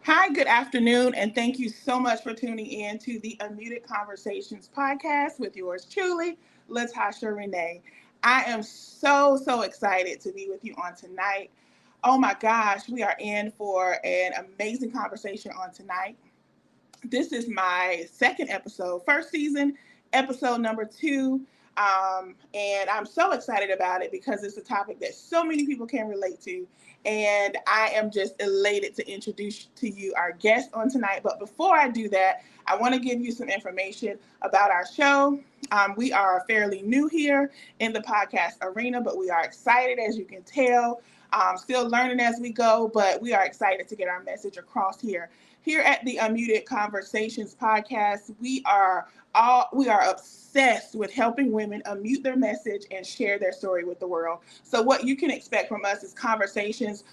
Hi, good afternoon, and thank you so much for tuning in to the Unmuted Conversations podcast with yours truly, Latasha Renee. I am so excited to be with you on tonight. Oh my gosh, we are in for an amazing conversation on tonight. This is my second episode, first season, episode number two. And I'm so excited about it because it's a topic that so many people can relate to. And I am just elated to introduce to you our guest on tonight. But before I do that, I want to give you some information about our show. We are fairly new here in the podcast arena, but we are excited, as you can tell. Still learning as we go, but we are excited to get our message across here. Here at the Unmuted Conversations podcast, we are obsessed with helping women unmute their message and share their story with the world. So what you can expect from us is conversations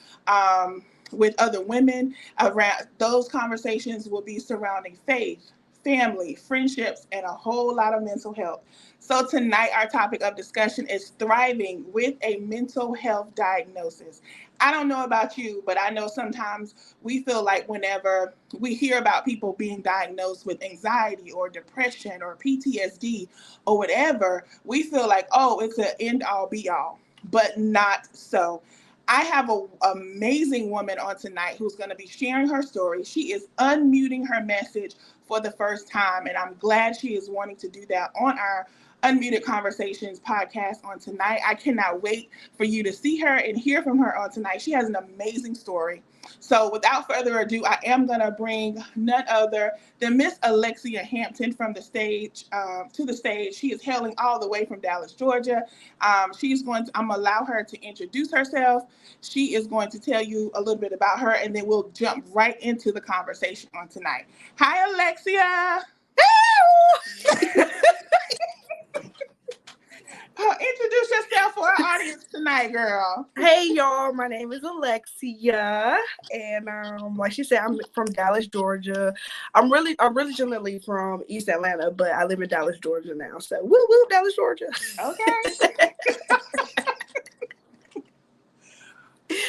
with other women. Around those conversations will be surrounding faith, family, friendships, and a whole lot of mental health. So tonight, our topic of discussion is thriving with a mental health diagnosis. I don't know about you, but I know sometimes we feel like whenever we hear about people being diagnosed with anxiety or depression or PTSD or whatever, we feel like, oh, it's an end all be all, but not so. I have an amazing woman on tonight who's going to be sharing her story. She is unmuting her message for the first time, and I'm glad she is wanting to do that on our Unmuted Conversations podcast on tonight. I cannot wait for you to see her and hear from her on tonight. She has an amazing story. So without further ado, I am going to bring none other than Miss Alexcia Hampton from the stage to the stage. She is hailing all the way from Dallas, Georgia. I'm going to allow her to introduce herself. She is going to tell you a little bit about her, and then we'll jump right into the conversation on tonight. Hi, Alexcia. Introduce yourself for our audience tonight, girl. Hey y'all, my name is Alexcia, and like she said, I'm from Dallas, Georgia. I'm originally from East Atlanta, but I live in Dallas, Georgia now. So woo woo, Dallas, Georgia. Okay.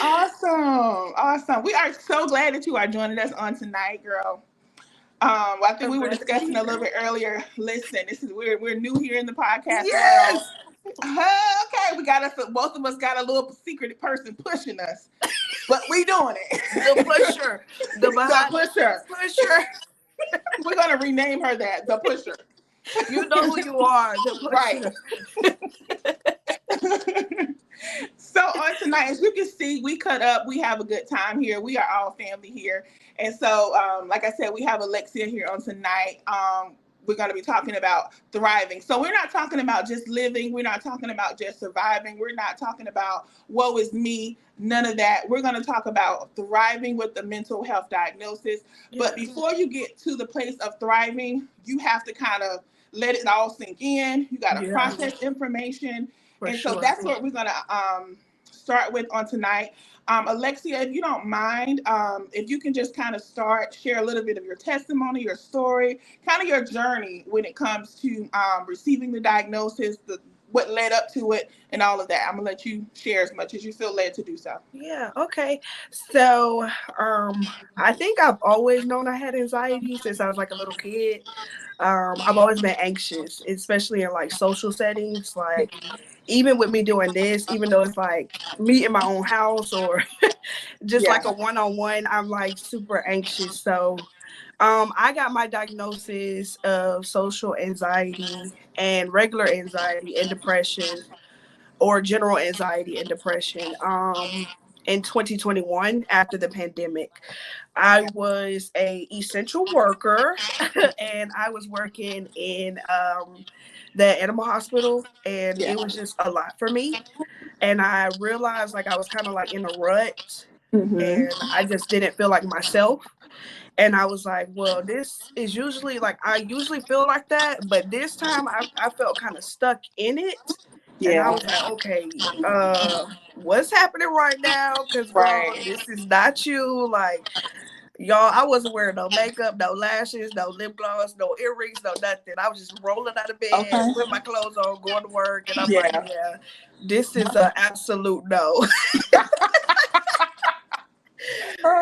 Awesome. We are so glad that you are joining us on tonight, girl. I think we were discussing a little bit earlier. Listen, we're new here in the podcast world. Okay, we got us. Both of us got a little secret person pushing us, but we doing it. The pusher, the pusher. We're gonna rename her that, the pusher. You know who you are, the pusher. Right. So on tonight, as you can see, we cut up. We have a good time here. We are all family here, and so, like I said, we have Alexcia here on tonight. We're going to be talking about thriving. So we're not talking about just living. We're not talking about just surviving. We're not talking about woe is me. None of that. We're going to talk about thriving with the mental health diagnosis. Yeah. But before you get to the place of thriving, you have to kind of let it all sink in. You got to process information. So that's what we're going to start with on tonight. Alexcia, if you don't mind, if you can just kind of share a little bit of your testimony, your story, kind of your journey when it comes to receiving the diagnosis, what led up to it, and all of that. I'm going to let you share as much as you feel led to do so. Yeah, okay. So I think I've always known I had anxiety since I was like a little kid. I've always been anxious, especially in like social settings, like even with me doing this, even though it's like me in my own house or just like a one-on-one, I'm like super anxious. So I got my diagnosis of social anxiety and regular anxiety and depression, or general anxiety and depression, in 2021 after the pandemic. I was a essential worker and I was working in the animal hospital, and it was just a lot for me. And I realized like I was kind of like in a rut, and I just didn't feel like myself. And I was like, well, this is usually like, I usually feel like that, but this time I felt kind of stuck in it. Yeah. And I was like, okay, what's happening right now? Because girl, this is not you. Like, y'all, I wasn't wearing no makeup, no lashes, no lip gloss, no earrings, no nothing. I was just rolling out of bed, putting my clothes on, going to work. And I'm like, yeah, this is an absolute no.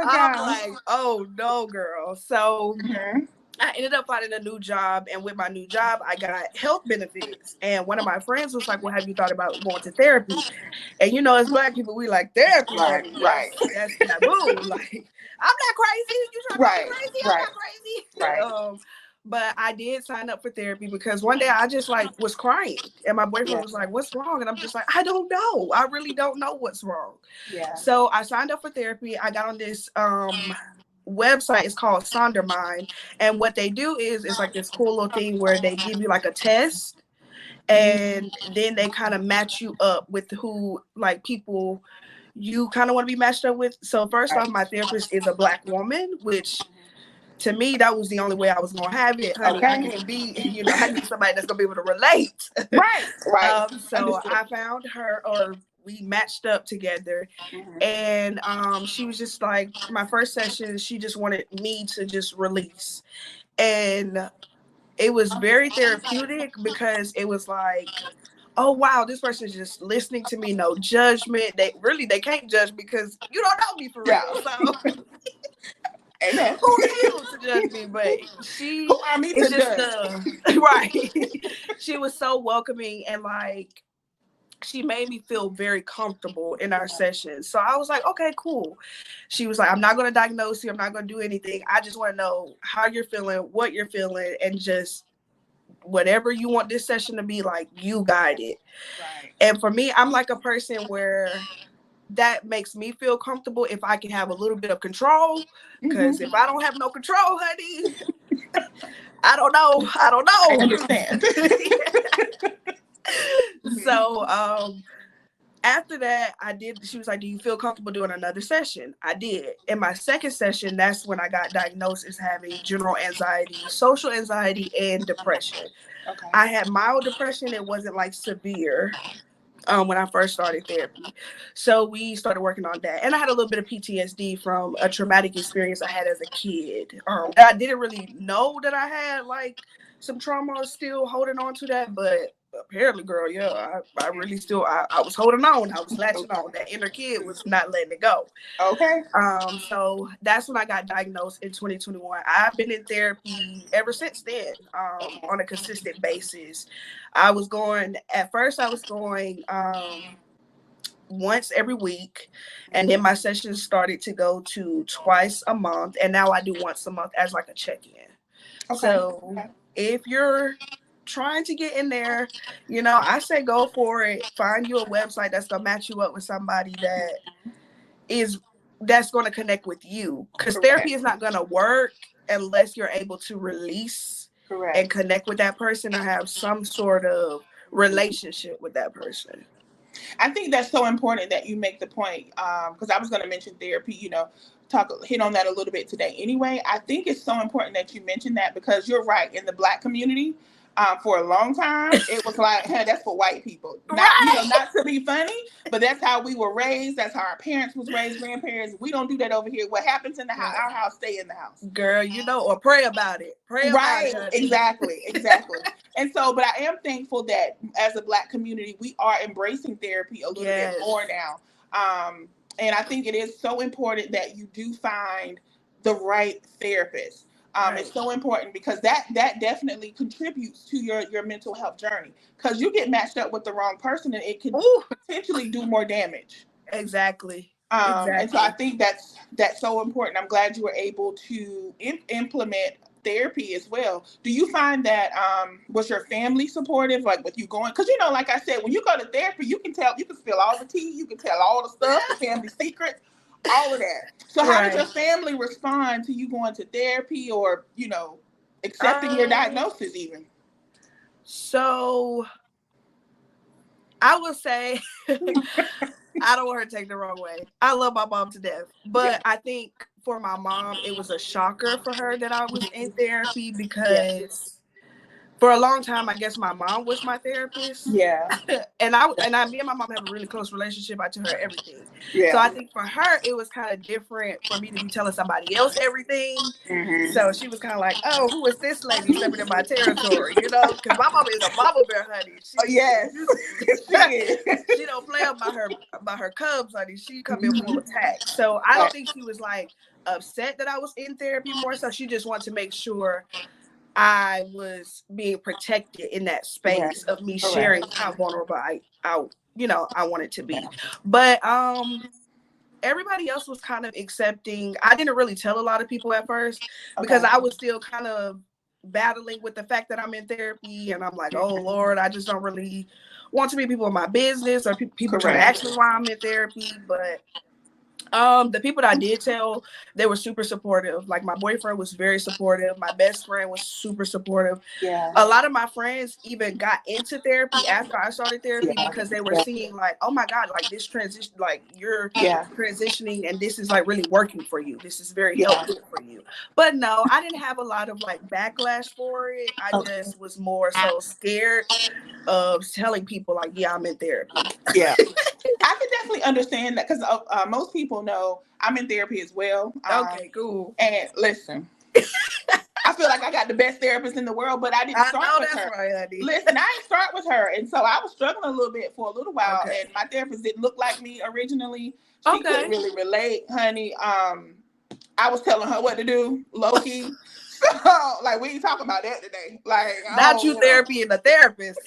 I'm go. like, oh no, girl. So Mm-hmm. I ended up finding a new job, and with my new job, I got health benefits. And one of my friends was like, "Well, have you thought about going to therapy?" And you know, as Black people, we like therapy, Right, honey. right, That's taboo. Like, I'm not crazy. You trying to call me right, crazy? I'm right, not crazy. right. But I did sign up for therapy because one day I just like was crying, and my boyfriend Yeah, was like, "What's wrong?" And I'm just like, "I don't know. I really don't know what's wrong." yeah. So I signed up for therapy. I got on this website. It's called Sondermind, and what they do is it's like this cool little thing where they give you like a test, and then they kind of match you up with who, like, people you kind of want to be matched up with. So first off, Right. my therapist is a Black woman, which to me that was the only way I was gonna have it, honey. I Okay. can't be, I need somebody that's gonna be able to relate. Right, right. So Understood. I found her, or we matched up together, Mm-hmm. and she was just like, my first session, she just wanted me to just release, and it was very therapeutic because it was like, oh wow, this person is just listening to me, no judgment. They can't judge because you don't know me for Yeah. real. So Amen. who are you to judge me? But Who she are me is to just judge? the right. She was so welcoming, and like she made me feel very comfortable in our sessions. So I was like, okay, cool. She was like, I'm not going to diagnose you. I'm not going to do anything. I just want to know how you're feeling, what you're feeling, and just whatever you want this session to be like, you guide it. Right. And for me, I'm like a person where that makes me feel comfortable if I can have a little bit of control. Because if Mm-hmm. I don't have no control, honey, I don't know. I I don't understand. know. Mm-hmm. So after that, she was like, do you feel comfortable doing another session? I did. In my second session, that's when I got diagnosed as having general anxiety, social anxiety, and depression. Okay. I had mild depression. It wasn't like severe when I first started therapy. So we started working on that. And I had a little bit of PTSD from a traumatic experience I had as a kid. I didn't really know that I had like some trauma, still holding on to that, but apparently, girl, yeah, I really still, I was holding on. I was latching on. That inner kid was not letting it go. Okay. So that's when I got diagnosed in 2021. I've been in therapy ever since then, Okay. on a consistent basis. I was going once every week, and then my sessions started to go to twice a month, and now I do once a month as like a check-in. Okay. So if you're trying to get in there, I say go for it. Find you a website that's gonna match you up with somebody is that's going to connect with you, because therapy Correct. is not going to work unless you're able to release and Correct. connect with that person or have some sort of relationship with that person. I think that's so important that you make the point, because I was going to mention therapy, hit on that a little bit today. Anyway, I think it's so important that you mention that, because you're right. In the Black community, for a long time, it was like, hey, that's for white people. Not, Right. not to be funny, but that's how we were raised. That's how our parents was raised, grandparents. We don't do that over here. What happens in the house, Right. our house, stay in the house. Girl, or pray about it. Pray about Right, it, honey. exactly, exactly. And so, but I am thankful that as a Black community, we are embracing therapy a little bit Yes. more now. And I think it is so important that you do find the right therapist. It's Right. so important, because that definitely contributes to your mental health journey. Because you get matched up with the wrong person, and it can Ooh, potentially do more damage. exactly. And so I Exactly. think that's so important. I'm glad you were able to implement therapy as well. Do you find that was your family supportive, like with you going? Because like I said, when you go to therapy, you can spill all the tea, you can tell all the stuff, the family secrets, all of that. So how did your Right. family respond to you going to therapy, or accepting your Um, diagnosis even? so I will say, I don't want her to take the wrong way. I love my mom to death. Yeah, But I think for my mom, it was a shocker for her that I was in therapy, yeah, because for a long time, I guess my mom was my therapist. yeah, Me and my mom have a really close relationship. I tell her everything. So yeah. I think for her, it was kind of different for me to be telling somebody else everything. So she was kind of like, oh, who is this lady stepping in my territory? Because my mama is a mama bear, honey. Oh yes, she is. She don't play about her cubs, honey. She come in full attack. So I don't think she was like, upset that I was in therapy more so. She just wanted to make sure I was being protected in that Right. space of me Correct. sharing how vulnerable I wanted to Yeah. be. But everybody else was kind of accepting. I didn't really tell a lot of people at first because Okay. I was still kind of battling with the fact that I'm in therapy, and I'm like, oh Mhm. Lord, I just don't really want to be people in my business or people trying to Correct. ask me why I'm in therapy. But the people that I did tell, they were super supportive. Like my boyfriend was very supportive. My best friend was super supportive. Yeah. A lot of my friends even got into therapy after I started therapy Yeah. because they were Yeah. seeing like, oh my God, like this transition, like you're Yeah. transitioning and this is like really working for you. This is very Yeah. helpful for you. But no, I didn't have a lot of like backlash for it. I Okay. just was more so scared of telling people like, yeah, I'm in therapy. Yeah. I can definitely understand that because most people know I'm in therapy as well. Okay, cool. And listen, I feel like I got the best therapist in the world, but I didn't I start know with that's her. right, honey. Listen, I didn't start with her, and so I was struggling a little bit for a little while. Okay. And my therapist didn't look like me originally. She couldn't Okay. really relate, honey. I was telling her what to do, low key. So, like, we ain't talking about that today. Like, Not oh, you therapy and the therapist.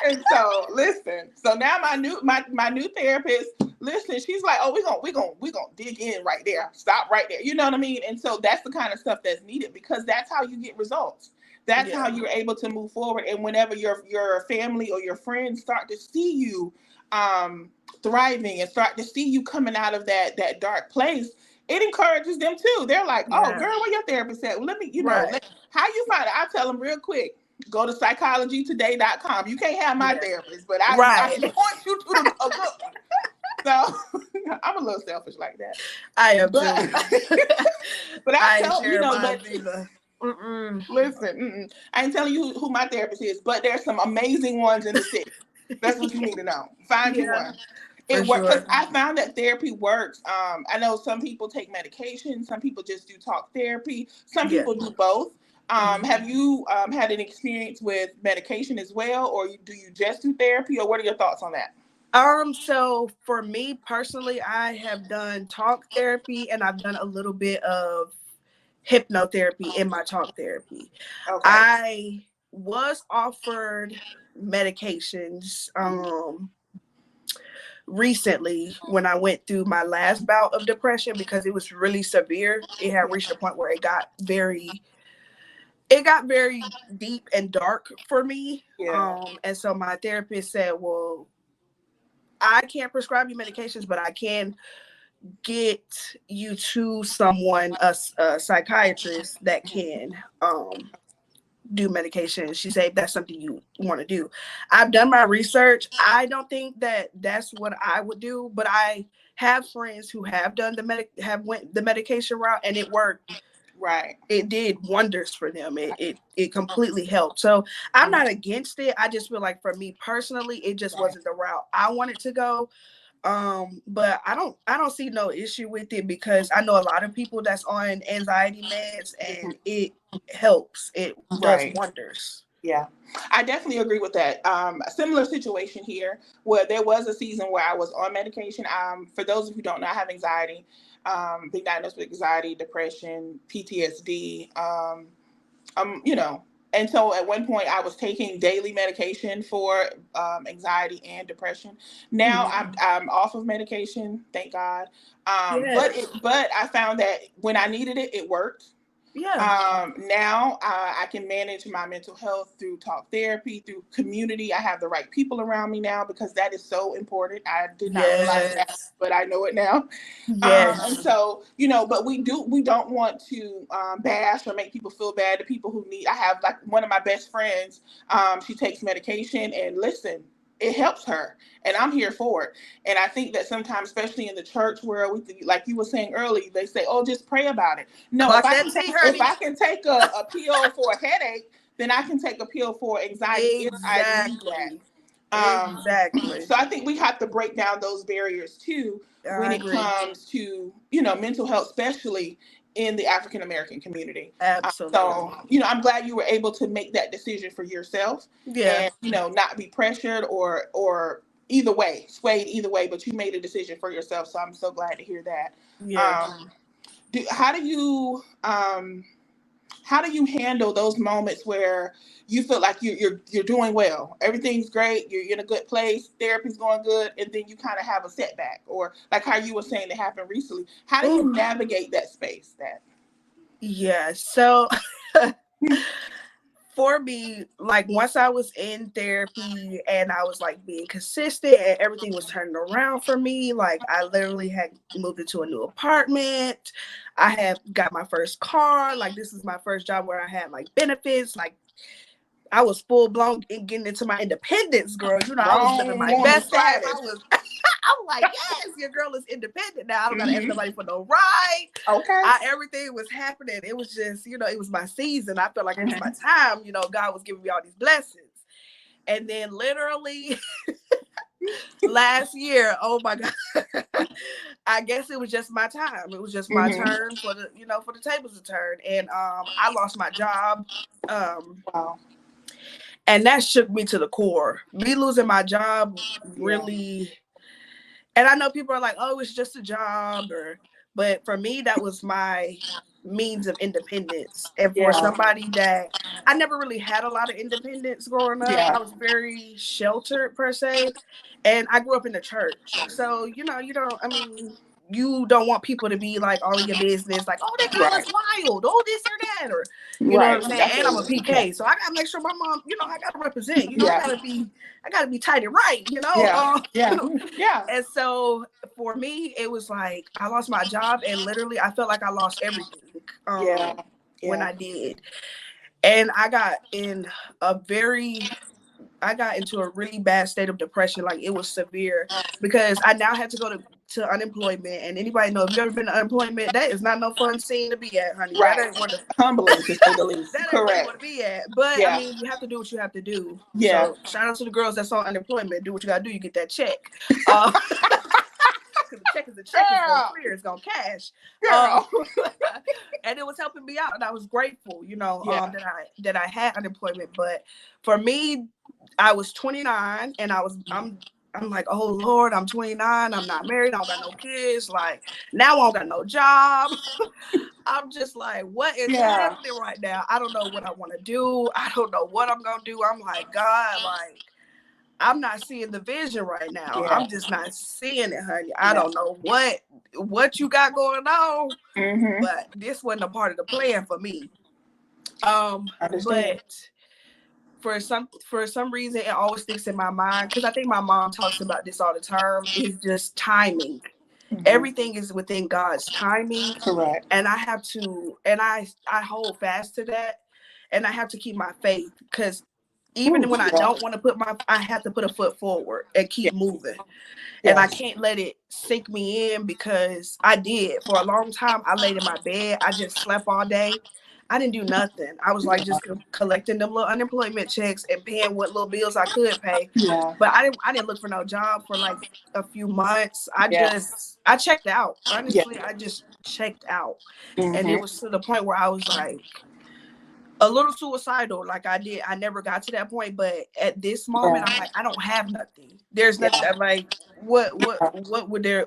And so listen, so now my new therapist, listen, she's like, oh, we gonna dig in right there. Stop right there. You know what I mean? And so that's the kind of stuff that's needed because that's how you get results. That's how Yeah. you're able to move forward. And whenever your family or your friends start to see you thriving and start to see you coming out of that dark place, it encourages them too. They're like, oh Yeah. girl, where your therapist at? Well, let me, Right. how you find it? I tell them real quick. Go to psychologytoday.com. You can't have my Yeah. therapist, but I Right. can point you to a good one. So I'm a little selfish like that. I am too. But but I I ain't tell sharing mine but either. Mm-mm. listen, I ain't telling you who my therapist is, but there's some amazing ones in the city. That's what you need to know. Find you Yeah, one. for It works because sure. I found that therapy works. I know some people take medication, some people just do talk therapy, some Yeah. people do both. Mhm. Have you had an experience with medication as well, or do you just do therapy, or what are your thoughts on that? So for me personally, I have done talk therapy and I've done a little bit of hypnotherapy in my talk therapy. Okay. I was offered medications recently when I went through my last bout of depression because it was really severe. It had reached a point where it got very deep and dark for me. Yeah. And so my therapist said, well, I can't prescribe you medications, but I can get you to someone, a psychiatrist that can do medication. She said, if that's something you want to do. I've done my research. I don't think that that's what I would do, but I have friends who have done have went the medication route and it worked. Right. It did wonders for them. It completely helped. So I'm not against it. I just feel like for me personally, it just Right. wasn't the route I wanted to go. But I don't see no issue with it because I know a lot of people that's on anxiety meds and it helps. It does Right. wonders. Yeah, I definitely agree with that. A similar situation here where there was a season where I was on medication. For those who don't know, I have anxiety, being diagnosed with anxiety, depression, PTSD. You know, and so at one point I was taking daily medication for anxiety and depression. Now Mhm. I'm off of medication, thank God. Yes. But I found that when I needed it, it worked. Yeah. Now I can manage my mental health through talk therapy, through community. I have the right people around me now because that is so important. I did not realize that, Yes. but I know it now. And Yes. so, but we don't want to bash or make people feel bad. The people who need, I have like one of my best friends. She takes medication, and listen, it helps her, and I'm here for it. And I think that sometimes, especially in the church world, like you were saying earlier, they say, "Oh, just pray about it." No, Clock that tea, if honey. I can take a pill for a headache, then I can take a pill for anxiety if I need that. Exactly. Um, Exactly. so I think we have to break down those barriers too when I it agree. comes to mental health, especially in the African American community. Absolutely. I'm glad you were able to make that decision for yourself, Yeah. and not be pressured or either way swayed either way, but you made a decision for yourself. So I'm so glad to hear that. Yes. Um, how do you how do you handle those moments where you feel like you're doing well, everything's great, you're in a good place, therapy's going good, and then you kind of have a setback, or like how you were saying it happened recently? How do you Ooh, navigate that space? That yeah. So for me, like once I was in therapy and I was like being consistent and everything was turning around for me, like I literally had moved into a new apartment. I had got my first car. Like this is my first job where I had like benefits. Like I was full blown in getting into my independence, girl. You know, I was living grown my woman best life. I status. was I'm like, yes, your girl is independent now. I don't gotta ask Hmm. nobody for no ride. Okay. Everything was happening. It was just, it was my season. I felt like it was my Hmm. time. God was giving me all these blessings. And then literally last year, oh my God, I guess it was just my time. It was just my Hmm. turn for the tables to turn. And I lost my job. Wow. And that shook me to the core. Me losing my job Yeah. really. And I know people are like, oh, it's just a job, but for me, that was my means of independence. And for Yeah. somebody that I never really had a lot of independence growing up, Yeah. I was very sheltered per se. And I grew up in the church. So, you don't want people to be like all in your business, like, oh, that girl is Right. wild, oh, this or that, or you know what Right. I'm saying? That's And I'm a what. Yeah. PK, so I gotta make sure my mom, I gotta represent, Yeah. I gotta be tight and right, Yeah. Yeah. Yeah. And so for me, it was like I lost my job and literally I felt like I lost everything Yeah. when Yeah. I did. And a very I got into a really bad state of depression. Like it was severe because I now had to go to unemployment. And anybody know if you ever been to unemployment, that is not no fun scene to be at, honey. That Right. ain't what Humbling to say the least. that ain't where you Correct. want to be at. But I Yeah. mean, you have to do what you have to do. Yeah. So shout out to the girls that's on unemployment. Do what you gotta do. You get that check. Uh, because the check is the check. It's gonna Girl. clear. It's gonna cash. Um, Girl. and it was helping me out, and I was grateful. Yeah. That I had unemployment. But for me, I was 29, and I'm like, oh Lord, I'm 29. I'm not married. I don't got no kids. Like now, I don't got no job. I'm just like, what is Yeah. happening right now? I don't know what I want to do. I don't know what I'm gonna do. I'm like, God, like I'm not seeing the vision right now. Yeah. I'm just not seeing it, honey. I Yeah. don't know what you got going on, Mm-hmm. but this wasn't a part of the plan for me. Understand. But for some reason, it always sticks in my mind because I think my mom talks about this all the time. Is just timing. Mm-hmm. Everything is within God's timing, Correct. and I have to, and I hold fast to that, and I have to keep my faith because Ooh, even when I yeah. don't want to I have to put a foot forward and Yeah. keep moving. And I Yes. can't let it sink me in because I did. For a long time, I laid in my bed. I just slept all day. I didn't do nothing. I was like Yeah. just collecting them little unemployment checks and paying what little bills I could pay. Yeah. But I didn't look for no job for like a few months. Yeah. I checked out. Yeah. Honestly, I just checked out. And it Mm-hmm. was to the point where I was like a little suicidal. Like I never got to that point, but at this moment I'm Yeah. like I don't have nothing. There's nothing. Yeah. I'm like what would there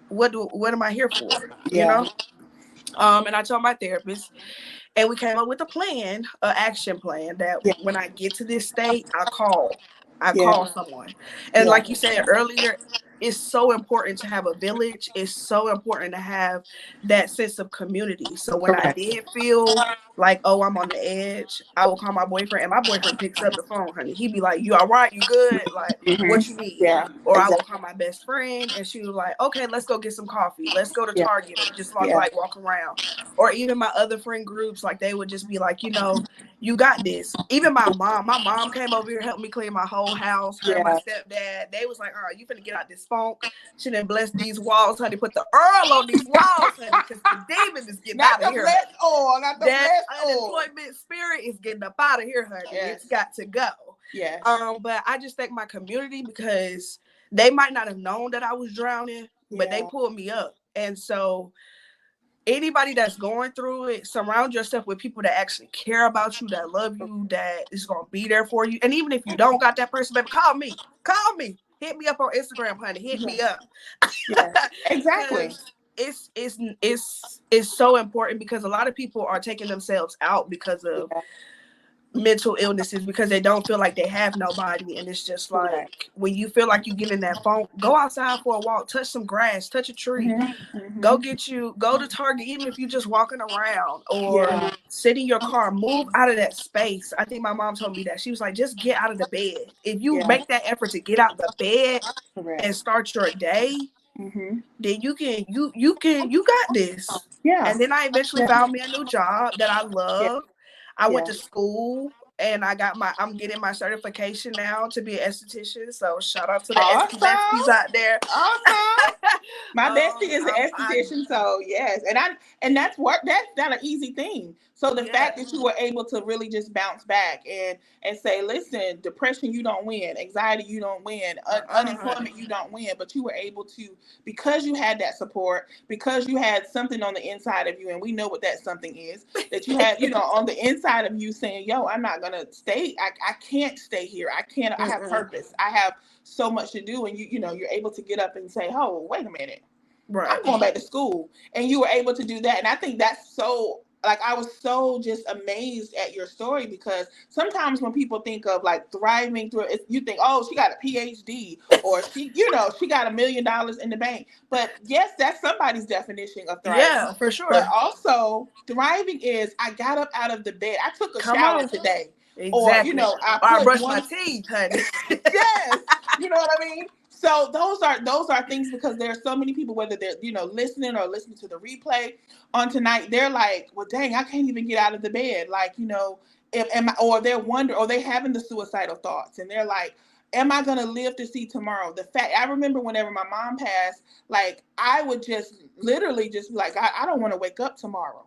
what am I here for, Yeah. and I told my therapist and we came up with a plan, an action plan that Yeah. when I get to this state I call Yeah. someone. And Yeah. like you said earlier, it's so important to have a village. It's so important to have that sense of community. So when I Correct. did feel like, oh, I'm on the edge, I will call my boyfriend, and my boyfriend picks up the phone, honey. He'd be like, you all right? You good? Like, what you Mm-hmm. need? Yeah. Or I will Exactly. call my best friend, and she was like, okay, let's go get some coffee. Let's go to Yeah. Target and just Yeah. like walk around. Or even my other friend groups, like they would just be like, you got this. Even my mom came over here, helped me clean my whole house. Her and my Yeah. stepdad, they was like, all right, you finna get out this funk. She done blessed these walls, honey. Put the Earl on these walls, honey, because the demon is getting Not out of the here, blessed honey. oil. Not the That blessed oil. unemployment spirit is getting up out of here, honey. It's Yes. got to go. Yes. But I just thank my community because they might not have known that I was drowning, but they Yeah. pulled me up. And so anybody that's going through it, surround yourself with people that actually care about you, that love you, that is gonna be there for you. And even if you don't got that person, baby, call me. Hit me up on Instagram, honey. Hit me up. Yeah. Exactly. Because it's so important because a lot of people are taking themselves out because of Yeah. mental illnesses because they don't feel like they have nobody. And it's just Correct. like when you feel like you get in that phone, go outside for a walk, touch some grass, touch a tree, Mm-hmm. go to Target, even if you're just walking around or Yeah. sit in your car, move out of that space. I think my mom told me that. She was like, just get out of the bed. If you Yeah. make that effort to get out the bed and Correct. start your day, Mm-hmm. then you got this. Yeah. And then I eventually Yeah. found me a new job that I Yeah. love. I went Yeah. to school and I'm getting my certification now to be an esthetician. So shout out to the esty besties Awesome. out there. Awesome. My bestie is an I esthetician, so yes, and that's work. That's not an easy thing. So the yeah. fact that you were able to really just bounce back and say, listen, depression you don't win, anxiety you don't win, unemployment Honey. you don't win, but you were able to, because you had that support, because you had something on the inside of you, and we know what that something is, that you had, on the inside of you saying, yo, I'm not gonna stay. I can't stay here. I can't. I have Mm-mm. purpose. I have so much to do, and you're able to get up and say, oh, wait a minute, I'm Right. going back to school. And you were able to do that. And I think that's so, like, I was so just amazed at your story, because sometimes when people think of like thriving through it, you think, oh, she got a PhD, or she got $1 million in the bank. But yes, that's somebody's definition of thriving. Yeah, for But sure. also, thriving is, I got up out of the bed, I took a Come shower on. today, or, Exactly. I Or I put brush my one. teeth, honey. Yes, you know what I mean. So those are things, because there are so many people, whether they're listening or listening to the replay on tonight, they're like, well, dang, I can't even get out of the bed, like, or they're wondering, or they having the suicidal thoughts, and they're like, am I gonna live to see tomorrow? The fact, I remember whenever my mom passed, like, I would just literally just be like, I don't want to wake up tomorrow.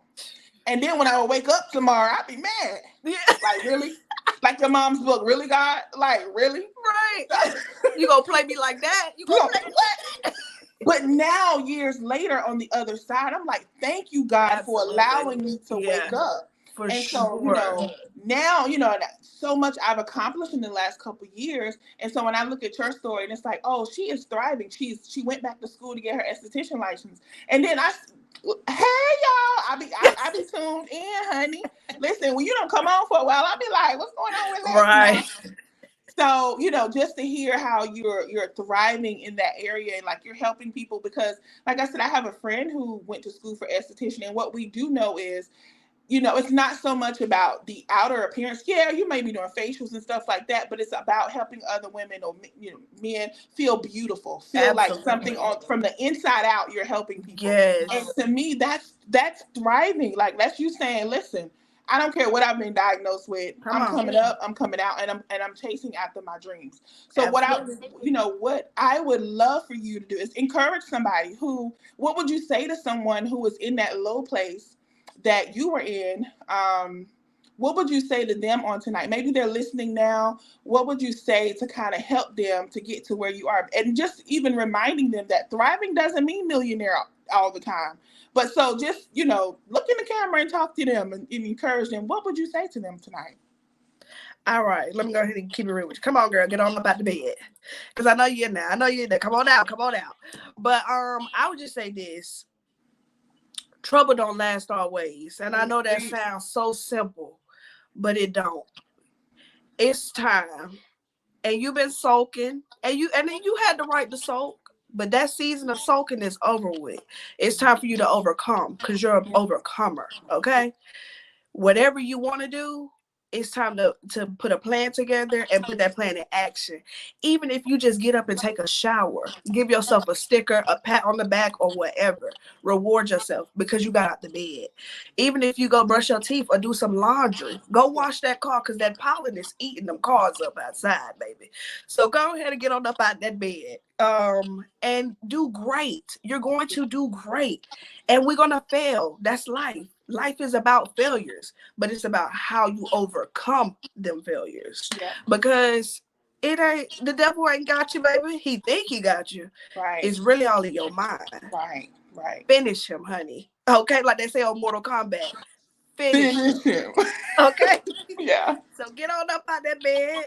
And then when I would wake up tomorrow, I'd be mad. Yeah. Like, really? Like your mom's book, really, God? Like, really? Right. You gonna play me like that? You You gonna know, play me? what? But now, years later, on the other side, I'm like, thank you, God, for allowing Absolutely. me to Yeah, wake up. for And so, sure. now, so much I've accomplished in the last couple of years. And so when I look at your story, and it's like, oh, she is thriving. She went back to school to get her esthetician license. And then hey, y'all, I be tuned in, honey. Listen, when you don't come on for a while, I'll be like, what's going on with Lex now? Right. So, just to hear how you're thriving in that area, and like you're helping people, because like I said, I have a friend who went to school for esthetician, and what we do know is, it's not so much about the outer appearance. Yeah, you may be doing facials and stuff like that, but it's about helping other women, or men feel beautiful, feel like something Absolutely. on from the inside out. You're helping people, and Yes. to me, that's thriving. Like, that's you saying, listen, I don't care what I've been diagnosed with. Come I'm on. coming up, I'm coming out, and I'm chasing after my dreams. So Absolutely. what I would love for you to do is encourage somebody who. What would you say to someone who is in that low place that you were in? What would you say to them on tonight? Maybe they're listening now. What would you say to kind of help them to get to where you are? And just even reminding them that thriving doesn't mean millionaire all the time. But so just, look in the camera and talk to them, and encourage them. What would you say to them tonight? All right. Let me go ahead and keep it real with you. Come on, girl. Get on up out the bed. Because I know you're in there. I know you're in there. Come on out. Come on out. But I would just say this. Trouble don't last always. And I know that sounds so simple, but it don't. It's time. And you've been sulking. And then you had the right to sulk. But that season of sulking is over with. It's time for you to overcome, because you're an overcomer. Okay? Whatever you want to do, it's time to put a plan together and put that plan in action. Even if you just get up and take a shower, give yourself a sticker, a pat on the back, or whatever. Reward yourself because you got out the bed. Even if you go brush your teeth or do some laundry, go wash that car, because that pollen is eating them cars up outside, baby. So go ahead and get on up out that bed. And do great. You're going to do great. And we're gonna fail. That's life. Life is about failures, but it's about how you overcome them failures. Yeah. Because it ain't the devil ain't got you, baby. He think he got you. Right. It's really all in your mind. Right. Right. Finish him, honey. Okay, like they say on Mortal Kombat. Finish him. Finish him. Okay. Yeah. So get on up out that bed.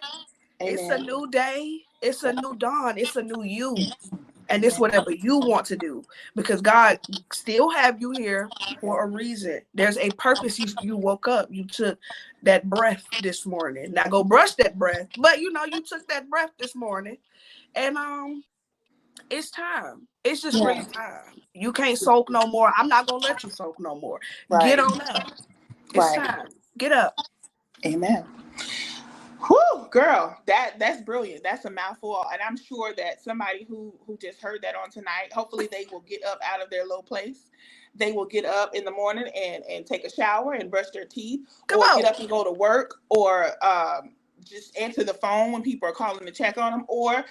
It's a Amen. new day. It's a new dawn. It's a new you. and it's whatever you want to do, because God still have you here for a reason. There's a purpose. You woke up, you took that breath this morning. Now go brush that breath, but you took that breath this morning, and it's time. It's just Yeah. really time. You can't soak no more. I'm not gonna let you soak no more. Get Right. on up. It's Right. time. Get up. Amen. Whew, girl, that's brilliant. That's a mouthful, and I'm sure that somebody who just heard that on tonight, hopefully they will get up out of their low place. They will get up in the morning and take a shower and brush their teeth, Come or get on. up and go to work, or just answer the phone when people are calling to check on them, or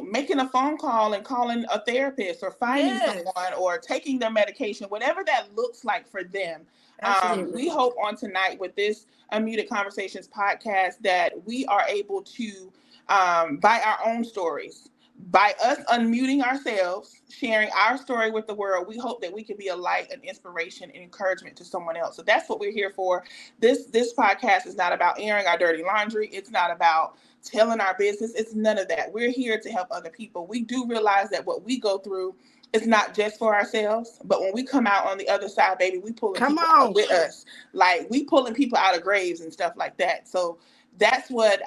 making a phone call and calling a therapist, or finding Yes. someone, or taking their medication, whatever that looks like for them. Absolutely. We hope on tonight with this Unmuted Conversations podcast that we are able to, by our own stories, by us unmuting ourselves, sharing our story with the world, we hope that we can be a light, an inspiration, and encouragement to someone else. So that's what we're here for. This podcast is not about airing our dirty laundry. It's not about telling our business. It's none of that. We're here to help other people. We do realize that what we go through is not just for ourselves, but when we come out on the other side, baby, we pulling Come people out on. with us. Like, we pulling people out of graves and stuff like that. So that's what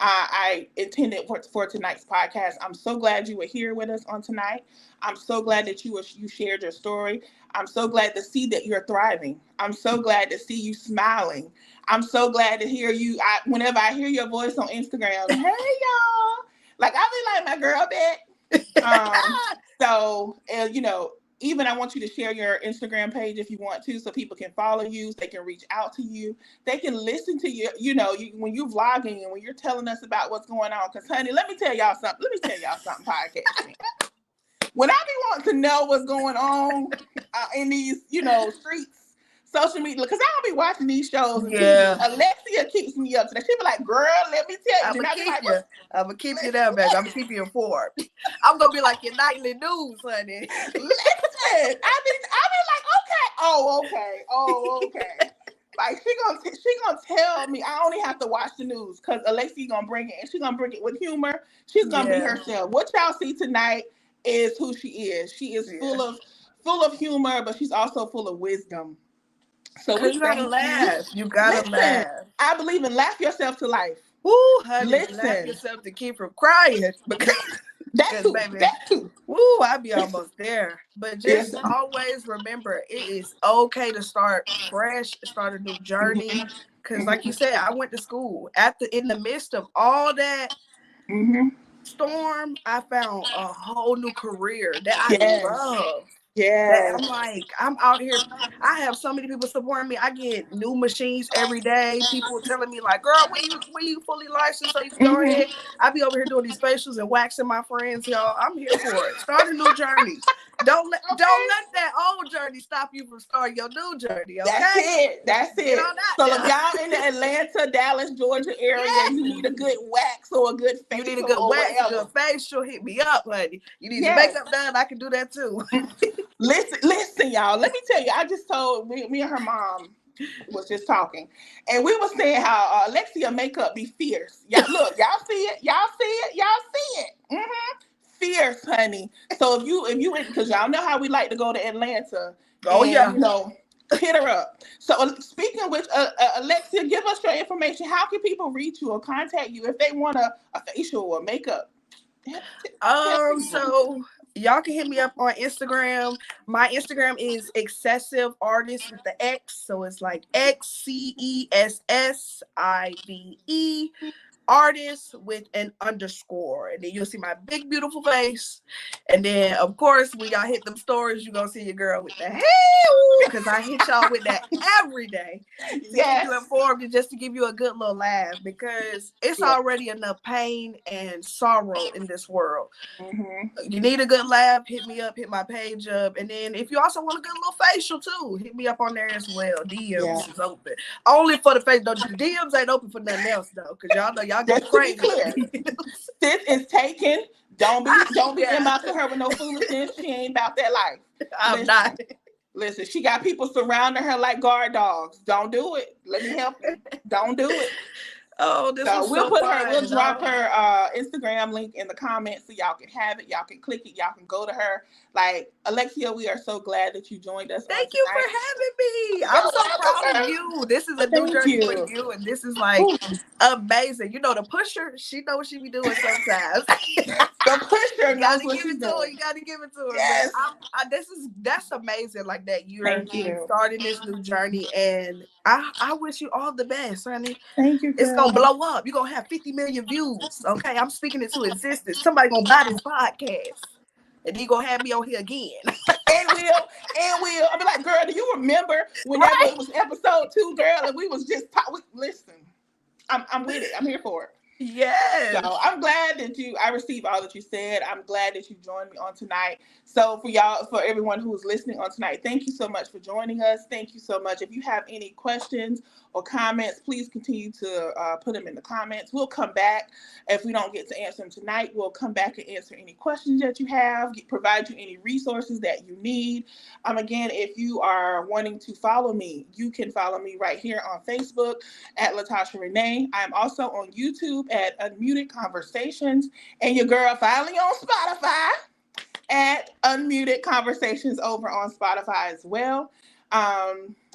I intended for tonight's podcast. I'm so glad you were here with us on tonight. I'm so glad that you shared your story. I'm so glad to see that you're thriving. I'm so glad to see you smiling. I'm so glad to hear you. Whenever I hear your voice on Instagram, hey y'all, like I be like my girl back. So even I want you to share your Instagram page if you want to, so people can follow you, so they can reach out to you, they can listen to you, when you're vlogging and when you're telling us about what's going on. Because, honey, let me tell y'all something, podcasting. When I be wanting to know what's going on in these, streets, social media, because I don't be watching these shows and TV. Yeah. Alexcia keeps me up to that. She be like, girl, let me tell you. I'm Then gonna I be keep like, you. I'm gonna keep you there, baby. I'm gonna keep you informed. I'm gonna be like your nightly news, honey. listen. I be like, okay. Oh, okay. Like, she gonna tell me I only have to watch the news, because Alexia gonna bring it, and she's gonna bring it with humor. She's gonna be Yeah. herself. What y'all see tonight is who she is. She is full of humor, but she's also full of wisdom. So Cause we you gotta thank you. laugh. You gotta Listen, laugh. I believe in laugh yourself to life. Woo, honey, laugh Listen, yourself to keep from crying. Because that too. baby, That too. woo, I be almost there. But Yes. just always remember, it is okay to start fresh, start a new journey. Cause like you said, I went to school. In the midst of all that storm, I found a whole new career that I Yes. love. That Yes. I'm like, I'm out here. I have so many people supporting me. I get new machines every day. People telling me like, girl, when you fully licensed so you can go ahead. I be over here doing these facials and waxing my friends, y'all. I'm here for it. Start a new journey. Don't let that old journey stop you from starting your new journey. Okay. That's Get it. on that So if now. y'all in the Atlanta, Dallas, Georgia area, Yeah. you need a good wax or a good You need a facial good or wax, a whatever. good facial. Hit me up, honey. You need your Yes. makeup done. I can do that too. Listen, y'all. Let me tell you. I just told me and her mom was just talking, and we were saying how Alexcia makeup be fierce. Look, y'all see it. Fierce, honey. So if you because y'all know how we like to go to Atlanta. Oh And, yeah. hit her up. So speaking of which, Alexcia, give us your information. How can people reach you or contact you if they want a facial or makeup? So y'all can hit me up on Instagram. My Instagram is excessive artist with the X. So it's like XCESSIVE artist with an underscore. And then you'll see my big, beautiful face. And then, of course, when y'all hit them stories, you're going to see your girl with the hey, because I hit y'all with that every day to keep you informed and just to give you a good little laugh, because it's already enough pain and sorrow in this world. You need a good laugh, hit me up, hit my page up. And then if you also want a good little facial too, hit me up on there as well. DMs is open. Only for the face. The DMs ain't open for nothing else though, because y'all know y'all get crazy. This is taken. Don't be inboxing her with no foolishness. She ain't about that life. I'm not. Listen, she got people surrounding her like guard dogs. Don't do it. Let me help you. Don't do it. Oh, this So was so we'll fun. drop her Instagram link in the comments so y'all can have it. Y'all can click it. Y'all can go to her. Like, Alexcia, we are so glad that you joined us on Thank you tonight. for having me. I'm You're so proud of welcome, you. This is girl. a new Thank journey for you. you, and this is like amazing. You know, the pusher, she knows what she be doing sometimes. The pusher You knows gotta what give she's it to her. doing. You gotta give it to her. But Yes. that's amazing. Like that you're Thank you. starting this new journey, and I wish you all the best, honey. Thank you, It's gonna girl. blow up. You're gonna have 50 million views. Okay, I'm speaking into existence. Somebody gonna buy this podcast, and you gonna have me on here again. And will. I'll be like, girl, do you remember whenever Right? it was episode 2, girl, and we was just listen. I'm with it. I'm here for it. So Yes. I'm glad that I received all that you said. I'm glad that you joined me on tonight. So for everyone who is listening on tonight, thank you so much for joining us. Thank you so much. If you have any questions or comments, please continue to put them in the comments. We'll come back. If we don't get to answer them tonight, we'll come back and answer any questions that you have, provide you any resources that you need. Again, if you are wanting to follow me, you can follow me right here on Facebook at Latasha Renee. I'm also on YouTube at Unmuted Conversations, and your girl finally on Spotify at Unmuted Conversations over on Spotify as well.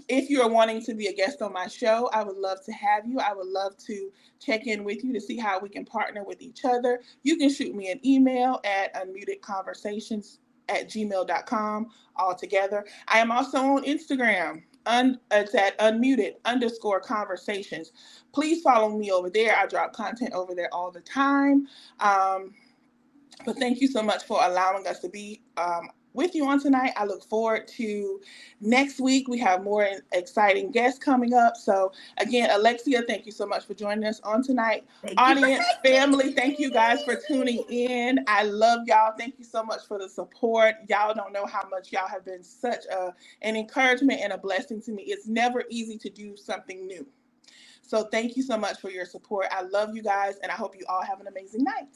If you're wanting to be a guest on my show, I would love to have you. I would love to check in with you to see how we can partner with each other. You can shoot me an email at unmutedconversations@gmail.com all together. I am also on Instagram. It's at unmuted_conversations. Please follow me over there. I drop content over there all the time. But thank you so much for allowing us to be with you on tonight. I look forward to next week. We have more exciting guests coming up. So again, Alexcia, thank you so much for joining us on tonight. Thank you for Audience, family, thank you guys for tuning in. I love y'all. Thank you so much for the support. Y'all don't know how much y'all have been such an encouragement and a blessing to me. It's never easy to do something new. So thank you so much for your support. I love you guys, and I hope you all have an amazing night.